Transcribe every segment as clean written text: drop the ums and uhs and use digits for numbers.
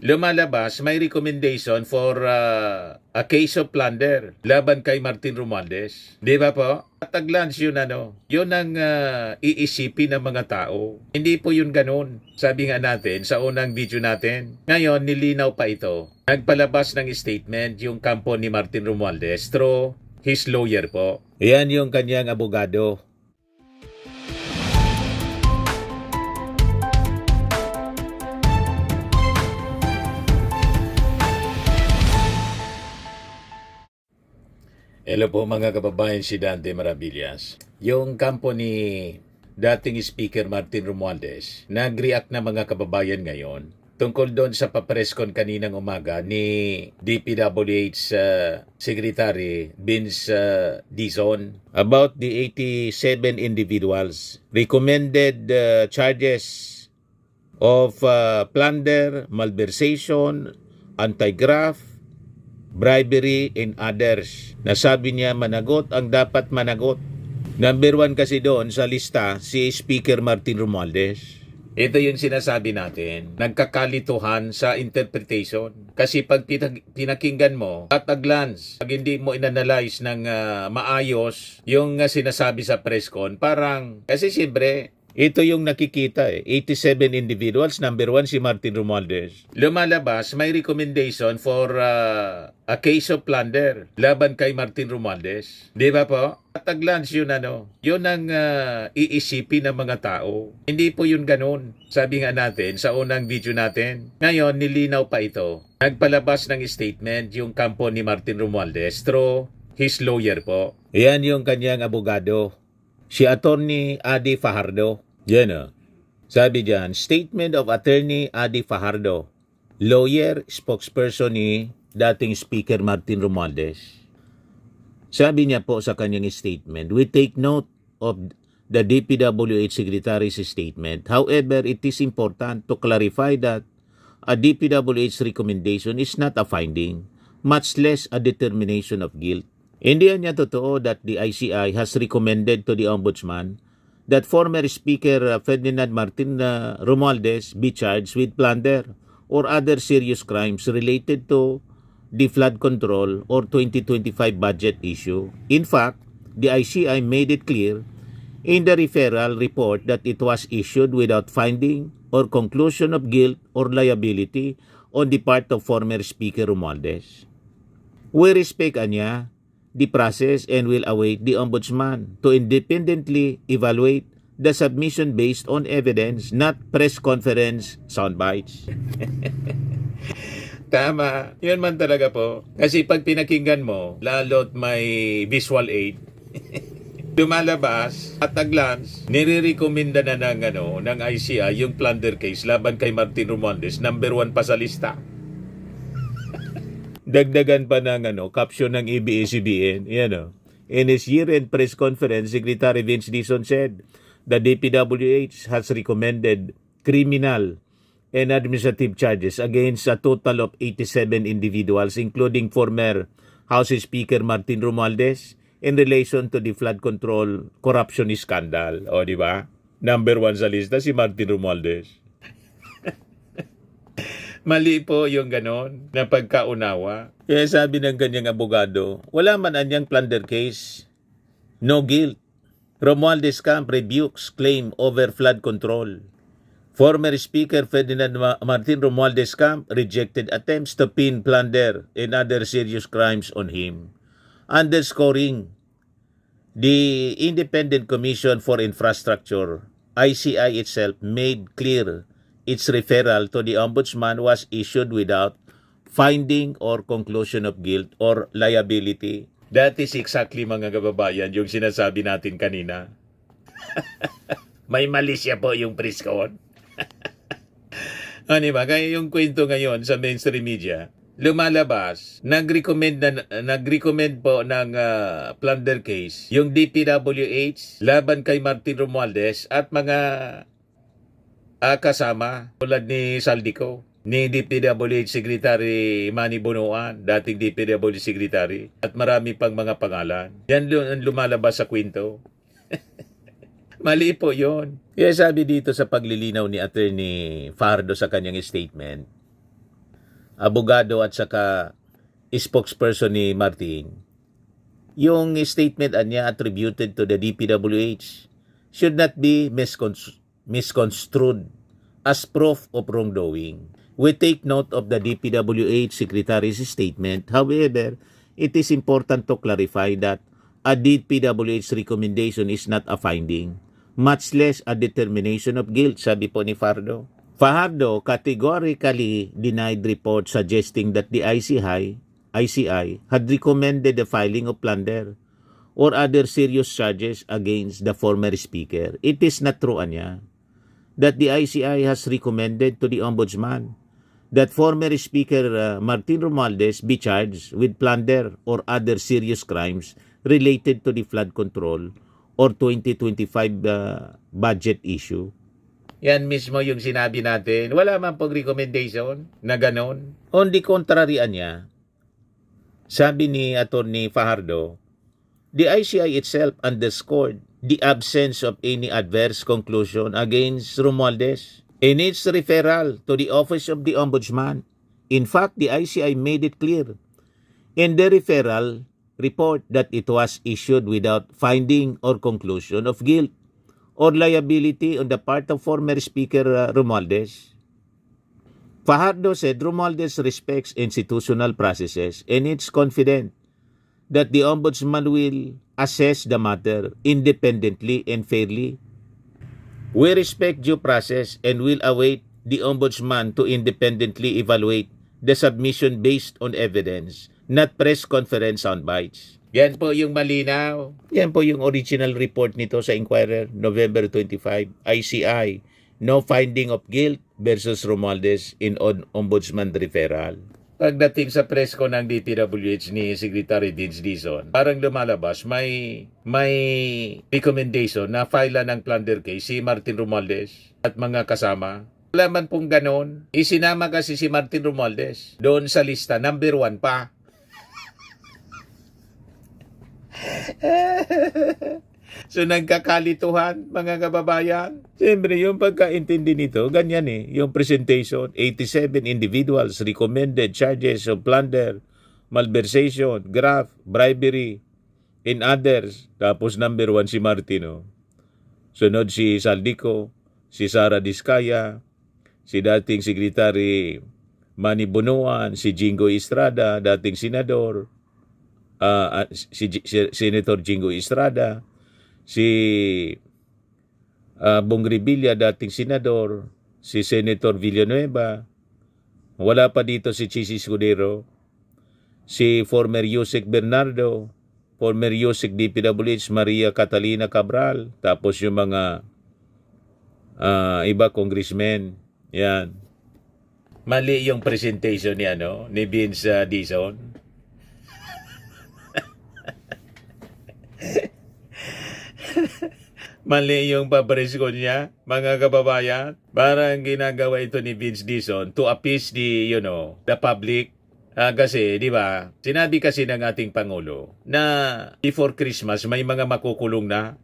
lumalabas may recommendation for a case of plunder laban kay Martin Romualdez. Di ba po? At a glance yun yun ang iisipin ng mga tao. Hindi po yun ganun. Sabi nga natin sa unang video natin. Ngayon, nilinaw pa ito. Nagpalabas ng statement yung kampo ni Martin Romualdez through his lawyer po. Yan yung kanyang abogado. Hello po mga kababayan, si Dante Maravillas. Yung kampo ni dating Speaker Martin Romualdez, nag-react na mga kababayan ngayon tungkol doon sa papreskon kaninang umaga ni DPWH Secretary Vince Dizon about the 87 individuals recommended charges of plunder, malversation, anti-graft, bribery, and others. Nasabi niya managot ang dapat managot. Number 1 kasi doon sa lista si Speaker Martin Romualdez. Ito yung sinasabi natin, nagkakalituhan sa interpretation. Kasi pag pinakinggan mo, at a glance, pag hindi mo inanalyze ng maayos yung sinasabi sa press con, parang, kasi siyempre, ito yung nakikita 87 individuals, number 1 si Martin Romualdez. Lumalabas may recommendation for a case of plunder laban kay Martin Romualdez. Di ba po? At a glance yun yun ang iisipin ng mga tao. Hindi po yun ganun. Sabi nga natin sa unang video natin. Ngayon, nilinaw pa ito. Nagpalabas ng statement yung kampo ni Martin Romualdez through his lawyer po. Yan yung kanyang abogado. Si Attorney Adi Fajardo. Yan Sabi dyan, Statement of Attorney Adi Fajardo, lawyer, spokesperson ni dating Speaker Martin Romualdez. Sabi niya po sa kanyang statement, we take note of the DPWH Secretary's statement. However, it is important to clarify that a DPWH recommendation is not a finding, much less a determination of guilt. Hindi niya totoo that the ICI has recommended to the Ombudsman that former Speaker Ferdinand Martin Romualdez be charged with plunder or other serious crimes related to the flood control or 2025 budget issue. In fact, the ICI made it clear in the referral report that it was issued without finding or conclusion of guilt or liability on the part of former Speaker Romualdez. We respect niya the process and will await the Ombudsman to independently evaluate the submission based on evidence, not press conference soundbites. Tama. Yun man talaga po. Kasi pag pinakinggan mo, lalo't may visual aid, lumalabas at a glance, nire-recommenda na ng ICI yung plunder case laban kay Martin Romualdez, number 1 pa sa lista. Dagdagan pa ng caption ng ABS-CBN. In his year-end press conference, Secretary Vince Dizon said the DPWH has recommended criminal and administrative charges against a total of 87 individuals, including former House Speaker Martin Romualdez, in relation to the flood control corruption scandal. O, di ba? Number 1 sa lista si Martin Romualdez. Mali po yung ganon na pagkaunawa. Kaya sabi ng kanyang abogado, wala man anyang plunder case, no guilt. Romualdez camp rebukes claim over flood control. Former Speaker Ferdinand Martin Romualdez camp rejected attempts to pin plunder and other serious crimes on him, underscoring the Independent Commission for Infrastructure, ICI itself, made clear its referral to the Ombudsman was issued without finding or conclusion of guilt or liability. That is exactly, mga kababayan, yung sinasabi natin kanina. May mali siya po yung press con. Ano ba? Kaya yung kwento ngayon sa mainstream media, lumalabas, nag-recommend po ng plunder case yung DPWH laban kay Martin Romualdez at mga kasama tulad ni Saldico, ni DPWH Secretary Manny Bonoan, dating DPWH Secretary, at marami pang mga pangalan. Yan ang lumalabas sa kwento. Mali po yon. Kaya sabi dito sa paglilinaw ni Attorney Fajardo sa kanyang statement, abogado at saka spokesperson ni Martin, yung statement niya attributed to the DPWH should not be misconstrued as proof of wrongdoing. We take note of the DPWH Secretary's statement. However, it is important to clarify that a DPWH recommendation is not a finding, much less a determination of guilt, sabi po ni Fajardo. Fajardo categorically denied reports suggesting that the ICI had recommended the filing of plunder or other serious charges against the former speaker. It is not true niya that the ICI has recommended to the Ombudsman that former Speaker Martin Romualdez be charged with plunder or other serious crimes related to the flood control or 2025 budget issue. Yan mismo yung sinabi natin. Wala man pong recommendation na ganon. On the contrary niya, sabi ni Attorney Fajardo, the ICI itself underscored the absence of any adverse conclusion against Romualdez in its referral to the Office of the Ombudsman. In fact, the ICI made it clear in the referral report that it was issued without finding or conclusion of guilt or liability on the part of former Speaker Romualdez. Fajardo said Romualdez respects institutional processes and it's confident that the Ombudsman will assess the matter independently and fairly. We respect due process and will await the Ombudsman to independently evaluate the submission based on evidence, not press conference soundbites. Yan po yung malinaw. Yan po yung original report nito sa Inquirer, November 25, ICI, no finding of guilt versus Romualdez in Ombudsman referral. Pagdating sa press ko ng DPWH ni Secretary Vince Dizon, parang lumalabas may recommendation na file ng plunder case si Martin Romualdez at mga kasama. Wala man pong ganon. Isinama kasi si Martin Romualdez doon sa lista, number 1 pa. So nagkakalituhan, mga kababayan. Siyempre, yung pagkaintindi nito, ganyan yung presentation, 87 individuals recommended charges of plunder, malversation, graft, bribery, and others. Tapos number 1 si Martino. Sunod si Saldico, si Sara Diskaya, si dating Secretary Manny Bonoan, si Jingo Estrada, dating senador, si Senator Jingo Estrada, si Bong Revilla, dating senador, si Senator Villanueva, wala pa dito si Chisi Escudero, si former Yusek Bernardo, former Yusek DPWH Maria Catalina Cabral, tapos yung mga iba congressmen. Yan. Mali yung presentation ni Vince Dizon. Mali yung papresko niya, mga kababayan. Parang ginagawa ito ni Vince Dizon to appease the public. Kasi, di ba, sinabi kasi ng ating Pangulo na before Christmas may mga makukulong na.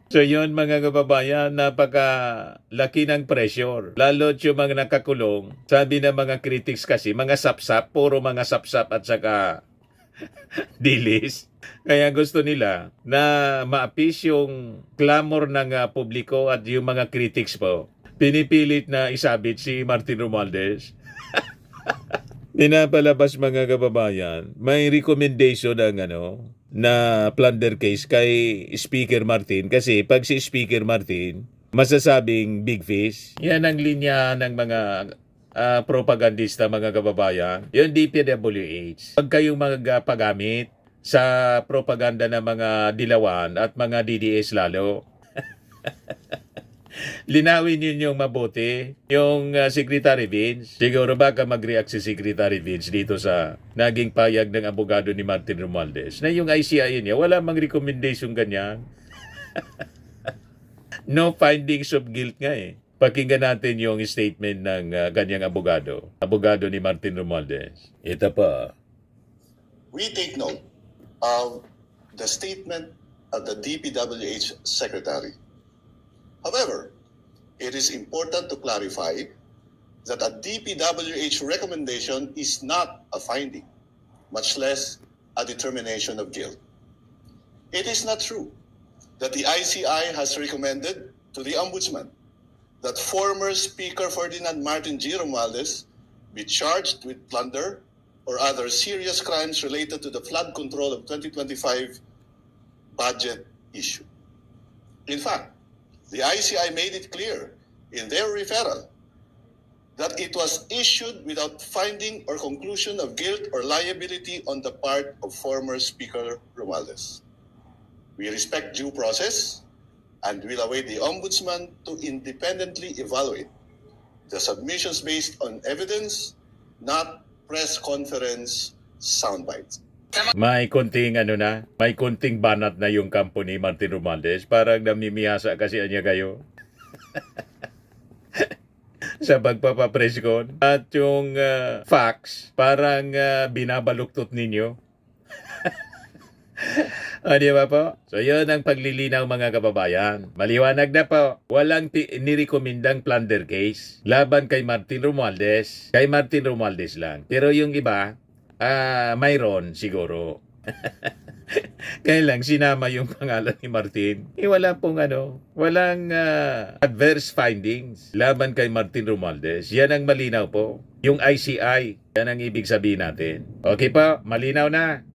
So yun, mga kababayan, napakalaki ng pressure. Lalo yung mga nakakulong, sabi ng mga critics kasi, mga sapsap, puro mga sapsap at saka dilis. Kaya gusto nila na ma-appease yung clamor ng publiko at yung mga critics po. Pinipilit na isabit si Martin Romualdez. Pinapalabas, mga kababayan, may recommendation ng na plunder case kay Speaker Martin kasi pag si Speaker Martin masasabing big fish. Yan ang linya ng mga propagandista, mga kababayan. Yung DPWH. Pag kayong magpagamit sa propaganda ng mga dilawan at mga DDS lalo. Linawin yun yung mabuti. Yung Secretary Vince, siguro baka mag-react si Secretary Vince dito sa naging payag ng abogado ni Martin Romualdez na yung ICI niya, wala mang recommendation ganyan. No findings of guilt nga Pakinggan natin yung statement ng kanyang abogado ni Martin Romualdez. Ito pa. We take note of the statement of the DPWH Secretary. However, it is important to clarify that a DPWH recommendation is not a finding, much less a determination of guilt. It is not true that the ICI has recommended to the Ombudsman that former Speaker Ferdinand Martin G. Romualdez be charged with plunder or other serious crimes related to the flood control of 2025 budget issue. In fact, the ICI made it clear in their referral that it was issued without finding or conclusion of guilt or liability on the part of former Speaker Romualdez. We respect due process and will await the Ombudsman to independently evaluate the submissions based on evidence, not press conference soundbites. May konting may konting banat na yung kampo ni Martin Romualdez. Parang namimiyasa kasi niya kayo. Sa pagpapapreskon. At yung facts, parang binabaluktot ninyo. Di ba po? So yun ang paglilinaw mga kababayan. Maliwanag na po. Walang nirekomendang plunder case laban kay Martin Romualdez. Kay Martin Romualdez lang. Pero yung iba, mayroon siguro. Kaya lang sinama yung pangalan ni Martin. Wala pong walang adverse findings laban kay Martin Romualdez. Yan ang malinaw po. Yung ICI, yan ang ibig sabihin natin. Okay po, malinaw na.